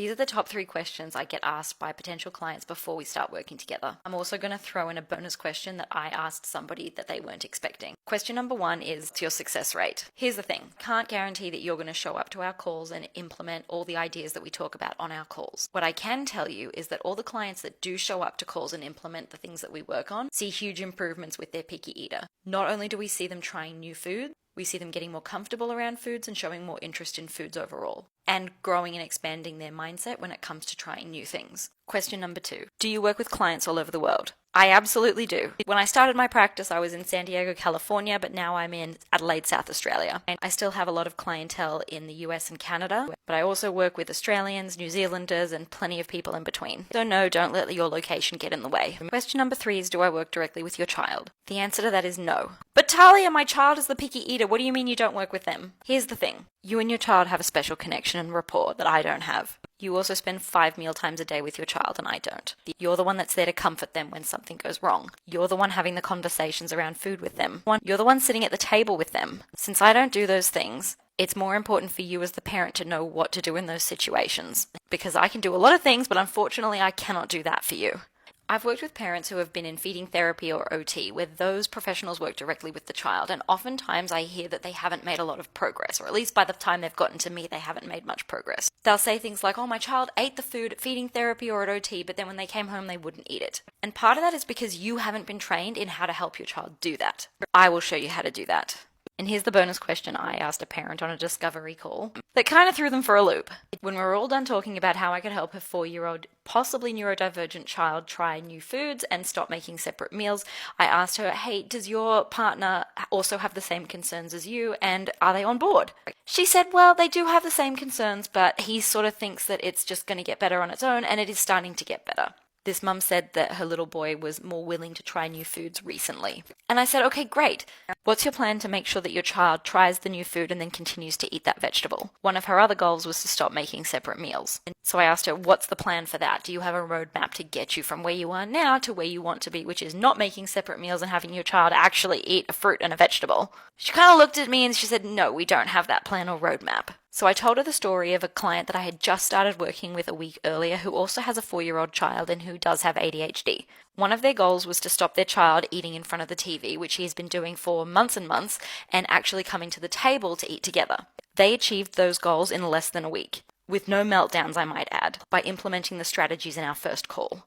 These are the top 3 questions I get asked by potential clients before we start working together. I'm also going to throw in a bonus question that I asked somebody that they weren't expecting. Question number 1 is your success rate. Here's the thing. Can't guarantee that you're going to show up to our calls and implement all the ideas that we talk about on our calls. What I can tell you is that all the clients that do show up to calls and implement the things that we work on see huge improvements with their picky eater. Not only do we see them trying new food, we see them getting more comfortable around foods and showing more interest in foods overall, and growing and expanding their mindset when it comes to trying new things. Question number 2. Do you work with clients all over the world? I absolutely do. When I started my practice, I was in San Diego, California, but now I'm in Adelaide, South Australia. And I still have a lot of clientele in the US and Canada, but I also work with Australians, New Zealanders, and plenty of people in between. So no, don't let your location get in the way. Question number 3 is, do I work directly with your child? The answer to that is no. But Thalia, my child is the picky eater. What do you mean you don't work with them? Here's the thing. You and your child have a special connection and rapport that I don't have. You also spend 5 meal times a day with your child and I don't. You're the one that's there to comfort them when something goes wrong. You're the one having the conversations around food with them. You're the one sitting at the table with them. Since I don't do those things, it's more important for you as the parent to know what to do in those situations. Because I can do a lot of things, but unfortunately I cannot do that for you. I've worked with parents who have been in feeding therapy or OT, where those professionals work directly with the child, and oftentimes I hear that they haven't made a lot of progress, or at least by the time they've gotten to me, they haven't made much progress. They'll say things like, oh, my child ate the food at feeding therapy or at OT, but then when they came home, they wouldn't eat it. And part of that is because you haven't been trained in how to help your child do that. I will show you how to do that. And here's the bonus question I asked a parent on a discovery call that kind of threw them for a loop. When we were all done talking about how I could help a 4-year-old, possibly neurodivergent child try new foods and stop making separate meals, I asked her, hey, does your partner also have the same concerns as you, and are they on board? She said, well, they do have the same concerns, but he sort of thinks that it's just going to get better on its own, and it is starting to get better. This mum said that her little boy was more willing to try new foods recently. And I said, okay, great. What's your plan to make sure that your child tries the new food and then continues to eat that vegetable? One of her other goals was to stop making separate meals. And so I asked her, what's the plan for that? Do you have a roadmap to get you from where you are now to where you want to be, which is not making separate meals and having your child actually eat a fruit and a vegetable? She kind of looked at me and she said, no, we don't have that plan or roadmap. So I told her the story of a client that I had just started working with a week earlier who also has a 4-year-old child and who does have ADHD. One of their goals was to stop their child eating in front of the TV, which he has been doing for months and months, and actually coming to the table to eat together. They achieved those goals in less than a week, with no meltdowns, I might add, by implementing the strategies in our first call.